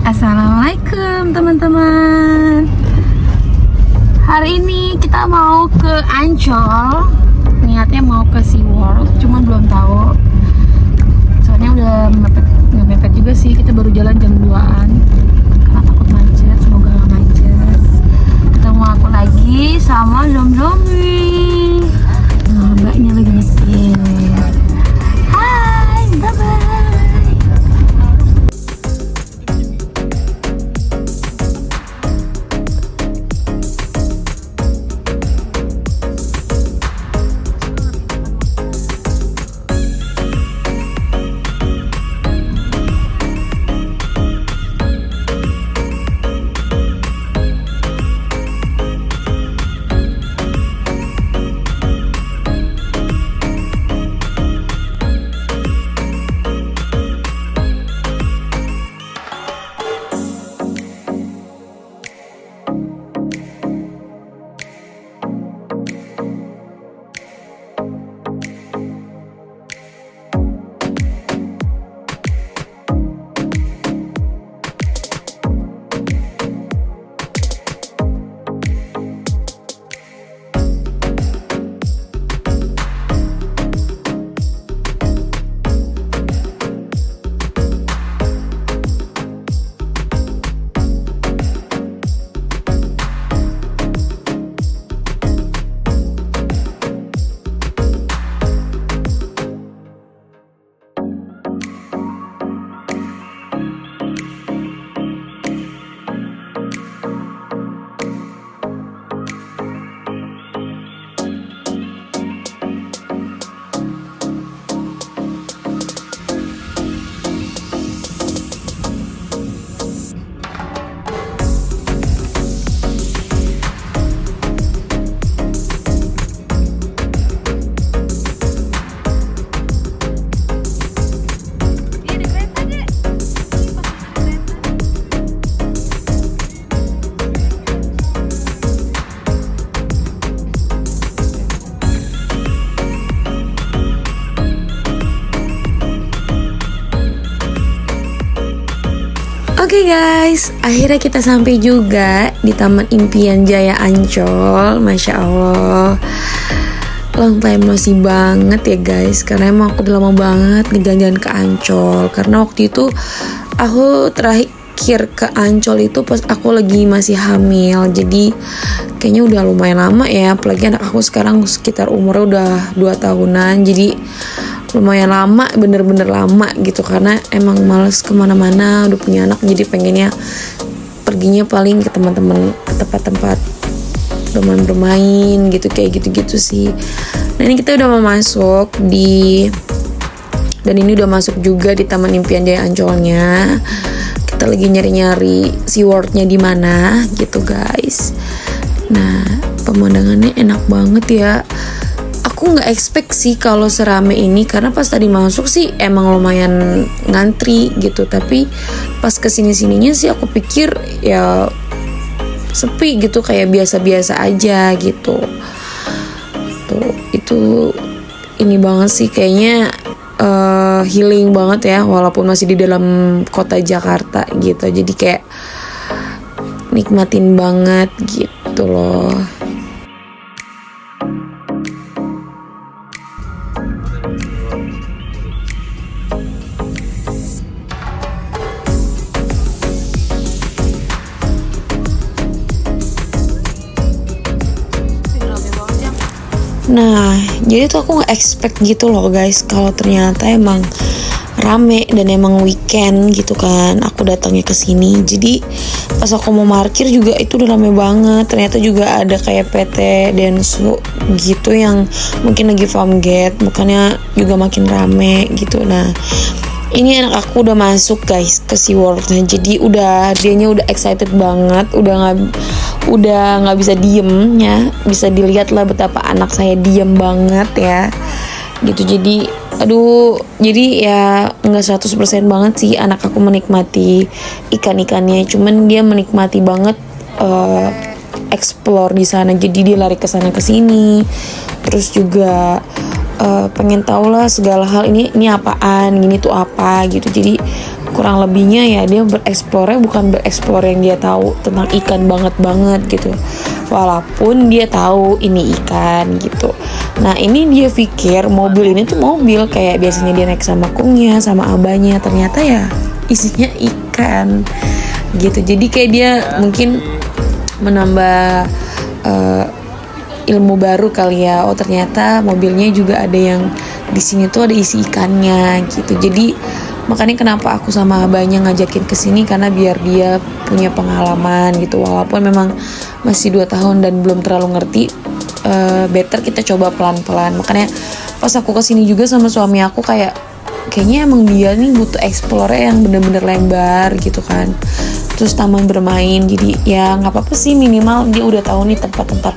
Assalamualaikum teman-teman. Hari ini kita mau ke Ancol. Niatnya mau ke SeaWorld, cuman belum tahu. Soalnya udah nggak mepet juga sih. Kita baru jalan jam 2-an karena takut macet. Semoga nggak macet. Ketemu aku lagi sama Zombie. Nah, mbaknya lagi nyetir. Hai, bye-bye. Oke guys, akhirnya kita sampai juga di Taman Impian Jaya Ancol. Masya Allah, long time no see banget ya guys. Karena emang aku udah lama banget ngejalan ke Ancol. Karena waktu itu aku terakhir ke Ancol itu pas aku lagi masih hamil. Jadi kayaknya udah lumayan lama ya. Apalagi anak aku sekarang sekitar umurnya udah 2 tahunan. Jadi lumayan lama, bener-bener lama gitu. Karena emang males kemana-mana, udah punya anak, jadi pengennya perginya paling ke teman-teman, ke tempat-tempat bermain gitu, kayak gitu-gitu sih. Nah ini kita udah mau masuk dan ini udah masuk juga di Taman Impian Jaya Ancolnya. Kita lagi nyari-nyari SeaWorld-nya di mana gitu guys. Nah pemandangannya enak banget ya. Aku nggak expect sih kalau serame ini, karena pas tadi masuk sih emang lumayan ngantri gitu, tapi pas kesini-sininya sih aku pikir ya sepi gitu, kayak biasa-biasa aja gitu. Tuh itu ini banget sih kayaknya healing banget ya, walaupun masih di dalam kota Jakarta gitu, jadi kayak nikmatin banget gitu loh. Nah, jadi tuh aku nggak expect gitu loh guys, kalau ternyata emang rame dan emang weekend gitu kan. Aku datangnya ke sini, jadi pas aku mau parkir juga itu udah rame banget. Ternyata juga ada kayak PT Densu gitu yang mungkin lagi farm gate, makanya juga makin rame gitu. Nah, ini anak aku udah masuk guys ke SeaWorld. Nah, jadi dianya udah excited banget, udah nggak bisa diem ya. Bisa dilihat lah betapa anak saya diem banget ya gitu. Jadi jadi ya nggak 100% banget sih anak aku menikmati ikan-ikannya, cuman dia menikmati banget explore di sana. Jadi dia lari ke sana ke sini, terus juga pengen tahu lah segala hal, ini apaan, gini tuh apa gitu. Jadi kurang lebihnya ya dia bereksplornya bukan bereksplor yang dia tahu tentang ikan banget gitu, walaupun dia tahu ini ikan gitu. Nah ini dia pikir mobil ini tuh mobil kayak biasanya dia naik sama kungnya sama abahnya, ternyata ya isinya ikan gitu. Jadi kayak dia mungkin menambah ilmu baru kali ya. Oh ternyata mobilnya juga ada yang di sini tuh ada isi ikannya gitu. Jadi makanya kenapa aku sama abahnya ngajakin ke sini, karena biar dia punya pengalaman gitu. Walaupun memang masih 2 tahun dan belum terlalu ngerti, better kita coba pelan-pelan. Makanya pas aku kesini juga sama suami aku kayaknya emang dia nih butuh explore yang bener-bener lebar gitu kan. Terus taman bermain, jadi ya nggak apa-apa sih, minimal dia udah tahu nih tempat-tempat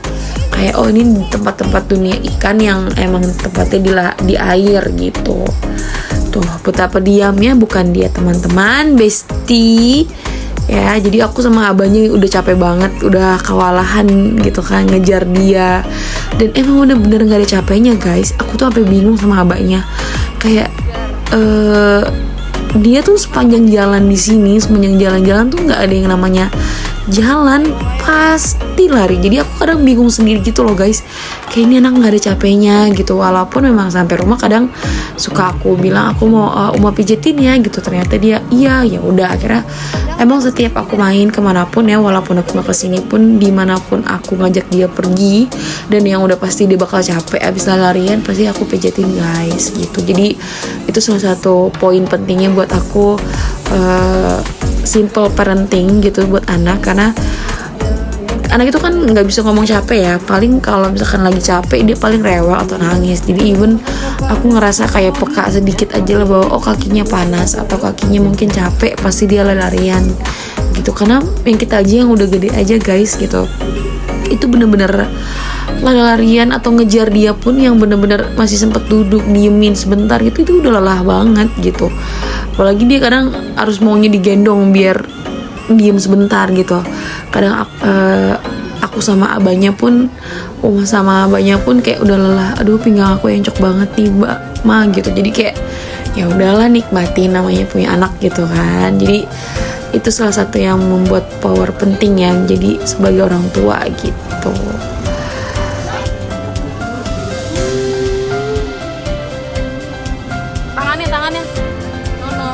kayak oh ini tempat-tempat dunia ikan yang emang tempatnya di air gitu. Tuh betapa diamnya bukan dia teman-teman, bestie ya. Jadi aku sama abahnya udah capek banget, udah kewalahan gitu kan ngejar dia, dan emang bener-bener gak ada capeknya guys. Aku tuh sampai bingung sama abahnya, kayak dia tuh sepanjang jalan di sini, sepanjang jalan-jalan tuh nggak ada yang namanya jalan, pasti lari. Jadi aku kadang bingung sendiri gitu loh guys, kayak ini anak nggak ada capeknya gitu. Walaupun memang sampai rumah kadang suka aku bilang aku mau pijetin ya gitu, ternyata dia iya, ya udah. Akhirnya emang setiap aku main kemanapun ya, walaupun aku nggak kesini pun, dimanapun aku ngajak dia pergi, dan yang udah pasti dia bakal capek abis larian, pasti aku pijetin guys gitu. Jadi itu salah satu poin pentingnya buat aku, simple parenting gitu buat anak. Karena anak itu kan nggak bisa ngomong capek ya, paling kalau misalkan lagi capek dia paling rewel atau nangis. Jadi even aku ngerasa kayak peka sedikit aja lah bahwa oh kakinya panas atau kakinya mungkin capek, pasti dia larian gitu. Karena yang kita aja yang udah gede aja guys gitu, itu bener-bener lari-larian atau ngejar dia pun yang bener-bener masih sempet duduk diemin sebentar gitu, itu udah lelah banget gitu. Apalagi dia kadang harus maunya digendong biar diem sebentar gitu. Kadang aku sama abahnya pun, Uma sama abahnya pun kayak udah lelah, aduh pinggang aku encok banget nih ma gitu. Jadi kayak ya udahlah, nikmatin namanya punya anak gitu kan. Jadi itu salah satu yang membuat power penting ya jadi sebagai orang tua gitu. Tangannya no.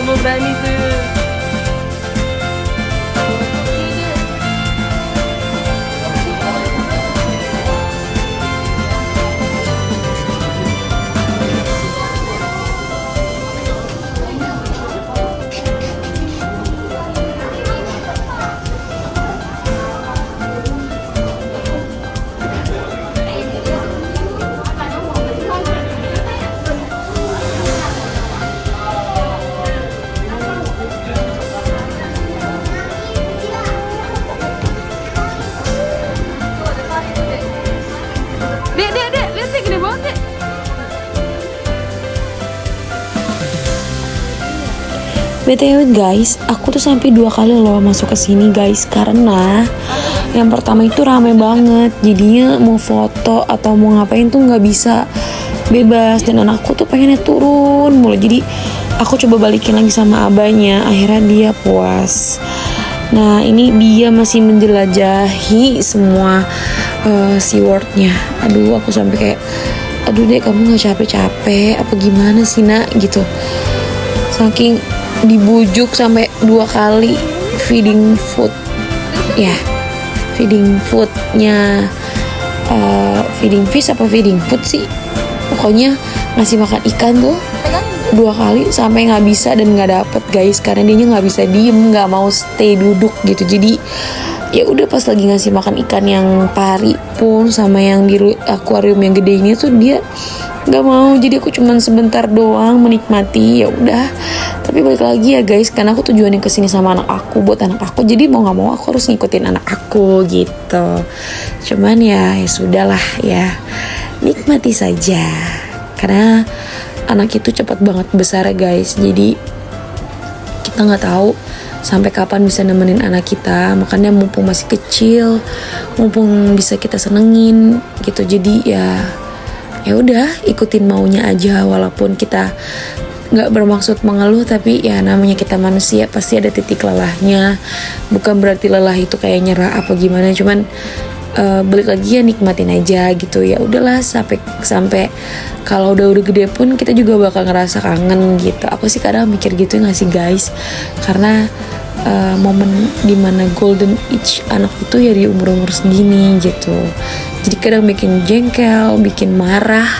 Mau berani tuh. Dek, lihat sih gede banget dek. BTW guys, aku tuh sampai 2 kali loh masuk ke sini guys, karena yang pertama itu rame banget, jadinya mau foto atau mau ngapain tuh nggak bisa bebas, dan anakku tuh pengennya turun mulu. Jadi aku coba balikin lagi sama abahnya, akhirnya dia puas. Nah ini dia masih menjelajahi semua SeaWorld-nya. Aduh aku sampai kayak, aduh deh kamu nggak capek-capek apa gimana sih nak gitu, saking dibujuk sampai 2 kali feeding food ya, feeding foodnya feeding fish apa feeding food sih, pokoknya ngasih makan ikan tuh. Pegangin. 2 kali sampai nggak bisa dan nggak dapet guys, karena dia nggak bisa diem, nggak mau stay duduk gitu. Jadi ya udah pas lagi ngasih makan ikan yang pari pun sama yang di akuarium yang gede ini tuh dia nggak mau. Jadi aku cuman sebentar doang menikmati, ya udah. Tapi balik lagi ya guys, karena aku tujuannya kesini sama anak aku, buat anak aku, jadi mau nggak mau aku harus ngikutin anak aku gitu. Cuman ya sudahlah ya, nikmati saja, karena anak itu cepat banget besar guys. Jadi kita nggak tahu sampai kapan bisa nemenin anak kita. Makanya mumpung masih kecil, mumpung bisa kita senengin gitu. Jadi ya udah ikutin maunya aja, walaupun kita nggak bermaksud mengeluh, tapi ya namanya kita manusia pasti ada titik lelahnya. Bukan berarti lelah itu kayak nyerah apa gimana, cuman balik lagi ya nikmatin aja gitu. Ya udahlah, sampai kalau udah gede pun kita juga bakal ngerasa kangen gitu. Aku sih kadang mikir gitu nggak sih guys, karena momen dimana golden age anak itu ya di umur segini gitu. Jadi kadang bikin jengkel, bikin marah,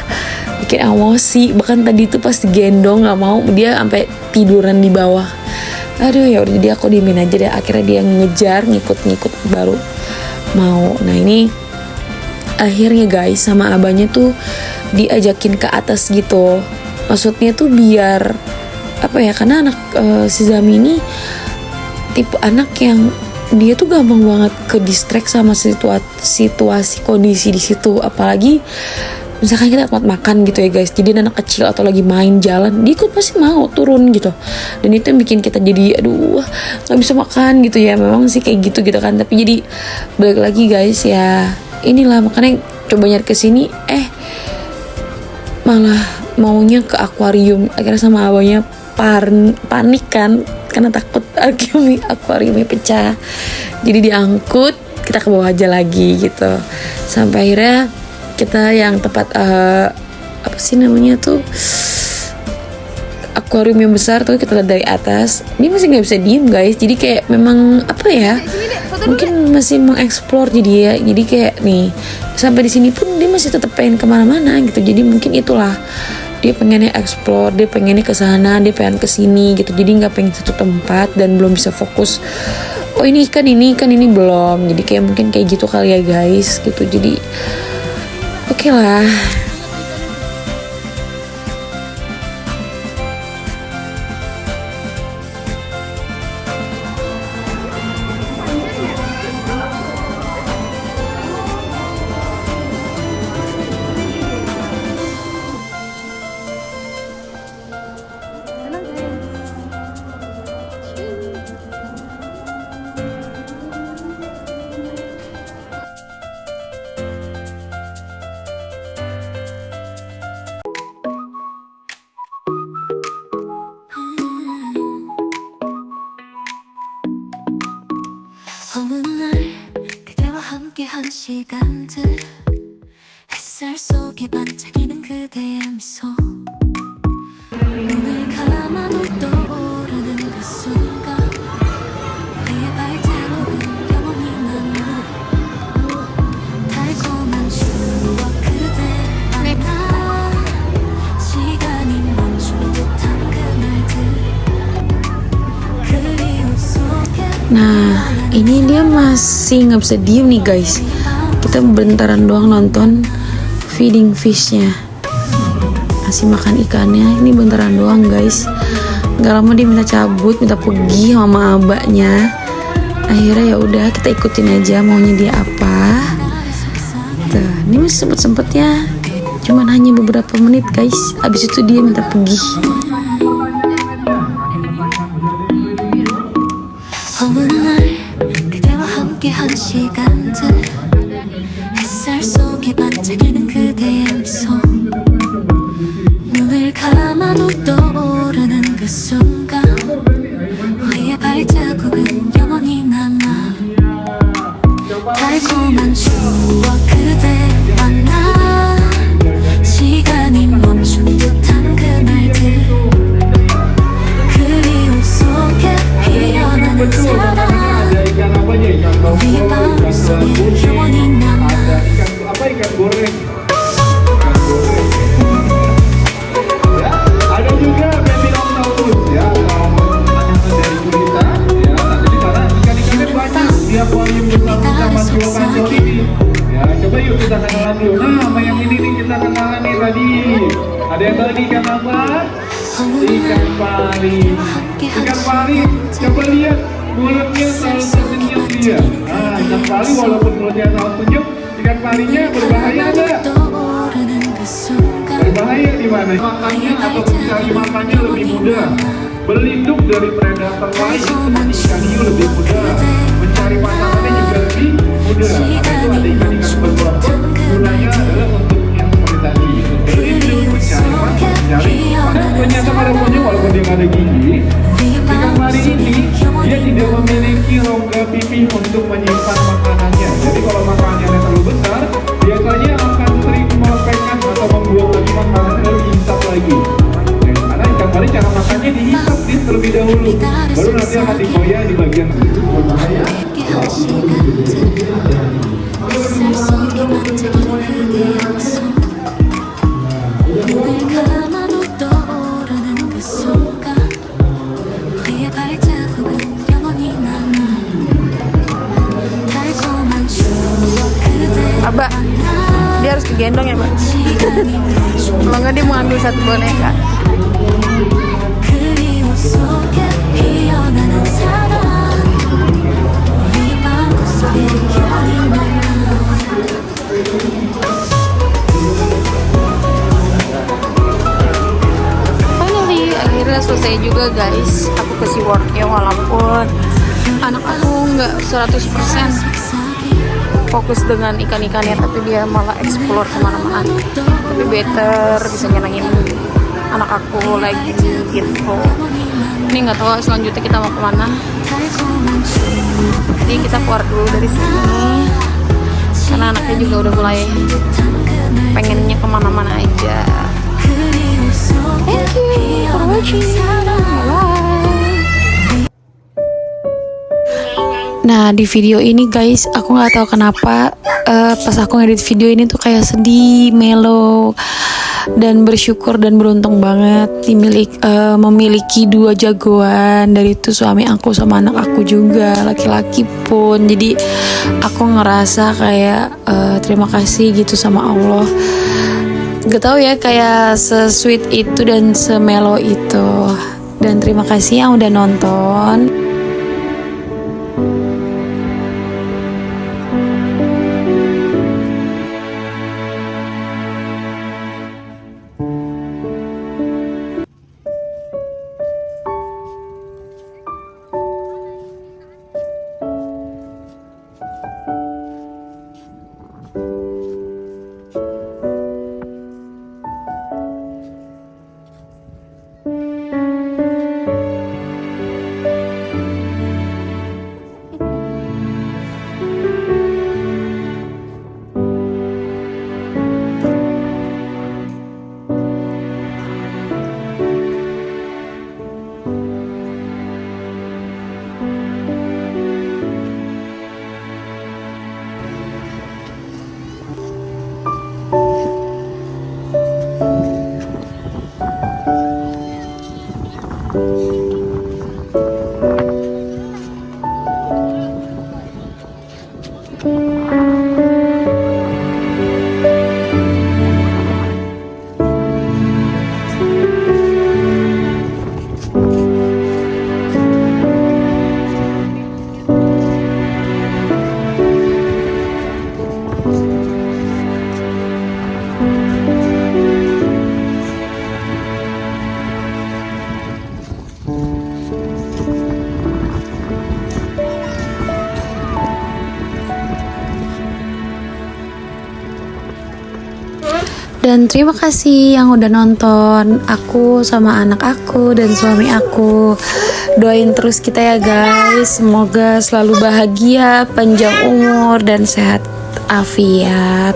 bikin emosi. Bahkan tadi tuh pas digendong nggak mau, dia sampai tiduran di bawah. Aduh ya udah, jadi aku diemin aja deh. Akhirnya dia ngejar, ngikut baru mau. Nah ini akhirnya guys sama abahnya tuh diajakin ke atas gitu. Maksudnya tuh biar apa ya, karena anak si Zami ini tipe anak yang dia tuh gampang banget ke distract sama situasi kondisi di situ. Apalagi misalkan kita tempat makan gitu ya guys, jadi anak kecil atau lagi main jalan, dia ikut pasti mau turun gitu. Dan itu yang bikin kita jadi aduh nggak bisa makan gitu ya. Memang sih kayak gitu kan, tapi jadi balik lagi guys ya inilah, makanya coba nyari kesini malah maunya ke akuarium. Akhirnya sama abahnya panik kan, karena takut akuariumnya pecah. Jadi diangkut, kita ke bawah aja lagi gitu. Sampai akhirnya kita yang tempat apa sih namanya tuh, akuarium yang besar tuh kita lihat dari atas. Dia masih nggak bisa diem guys. Jadi kayak memang apa ya, mungkin masih mengeksplor. Jadi ya, jadi kayak nih sampai di sini pun dia masih tetap pengen kemana-mana gitu. Jadi mungkin itulah, dia pengennya explore, dia pengennya ke sana, dia pengen ke sini gitu. Jadi nggak pengen satu tempat dan belum bisa fokus. Oh ini ikan ini belum. Jadi kayak mungkin kayak gitu kali ya guys gitu. Jadi oke lah. 어느 날 그대와 함께한 시간들, 햇살 속에 반짝이는 그대의 미소, 눈을 감아도 떠오르는 그 순간, 우리의 발자국은 영원히 남아. 달콤한 추억 그대 만나, 시간이 멈춘 듯한 그날들, 그리움 속에. Nah ini dia masih nggak bisa diem nih guys. Kita bentaran doang nonton feeding fishnya, masih makan ikannya. Ini bentaran doang guys. Gak lama dia minta cabut, minta pergi sama abaknya. Akhirnya ya udah kita ikutin aja maunya dia apa. Tuh, ini masih sempet-sempetnya, cuman hanya beberapa menit guys. Abis itu dia minta pergi. 어느 날 그대와 함께한 시간들, 햇살 속에 반짝이는 그대의 미소, 눈을 감아도 떠오르는 그 순간, 우리의 발자국은 영원히 남아. 달콤한 추억 그대 만나, 시간이 멈춘 듯한 그날들, 그리움 속에 피어나는 사랑, 우리의 마음속에 영원히 남아. Ada juga Ada yang tahu ini ikan apa? Ikan pari. Ikan pari, coba lihat mulutnya selalu tersenyum dia. Nah, ikan pari walaupun mulutnya selalu senyum, ikan parinya berbahaya nggak? Berbahaya di mana? Makannya atau mencari makannya lebih mudah. Berlindung dari predator lain seperti ikan hiu lebih mudah. Mencari pasangannya juga lebih mudah. Maka itu ada ikan-ikan berkelompok. Gunanya adalah untuk yang seperti tadi. Berlindung, mencari makan, mencari. Ternyata pada pokoknya walaupun dia nggak ada gigi, ikan pari ini dia tidak memiliki rongga pipih untuk menyimpan makanannya. Jadi kalau makanannya terlalu besar, biasanya akan sering melepaskan atau membuang lagi makanan lalu dihisap lagi. Karena ikan pari cara makannya dihisap terlebih dahulu, baru nanti akan digoyah di bagian itu. Berbahaya. Abah, dia harus digendong ya, Mbak. Kalau nggak dia mau ambil satu boneka. Finally, akhirnya selesai juga guys. Aku ke SeaWorld-nya walaupun anak aku nggak 100% fokus dengan ikan-ikannya, tapi dia malah explore kemana-mana. Tapi better bisa nyenengin anak aku lagi gitu. Ini nggak tahu selanjutnya kita mau kemana. Jadi kita keluar dulu dari sini karena anaknya juga udah mulai pengennya kemana-mana aja. Thank you for watching. Bye. Nah di video ini guys, aku nggak tahu kenapa pas aku ngedit video ini tuh kayak sedih, mellow, dan bersyukur dan beruntung banget memiliki dua jagoan, dari itu suami aku sama anak aku juga laki-laki pun. Jadi aku ngerasa kayak terima kasih gitu sama Allah. Gak tau ya, kayak se-sweet itu dan se-mellow itu. Dan terima kasih yang udah nonton. Dan terima kasih yang udah nonton. Aku sama anak aku dan suami aku. Doain terus kita ya guys. Semoga selalu bahagia, panjang umur, dan sehat afiat.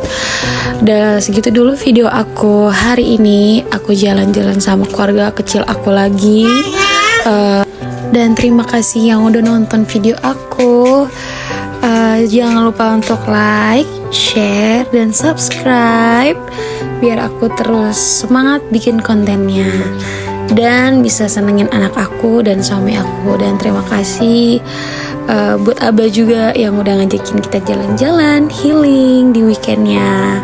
Dan segitu dulu video aku hari ini. Aku jalan-jalan sama keluarga kecil aku lagi. Dan terima kasih yang udah nonton video aku. Jangan lupa untuk like, share, dan subscribe biar aku terus semangat bikin kontennya. dan bisa senengin anak aku dan suami aku. Dan terima kasih buat Abah juga yang udah ngajakin kita jalan-jalan healing di weekendnya.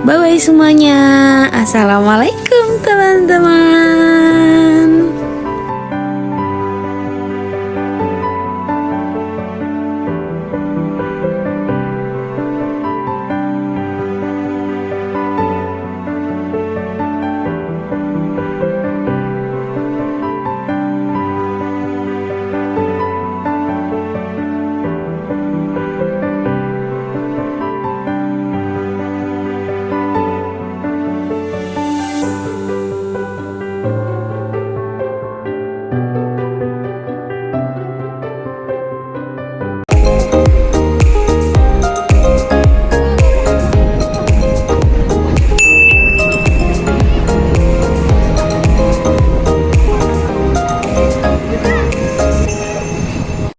Bye bye semuanya. Assalamualaikum teman-teman.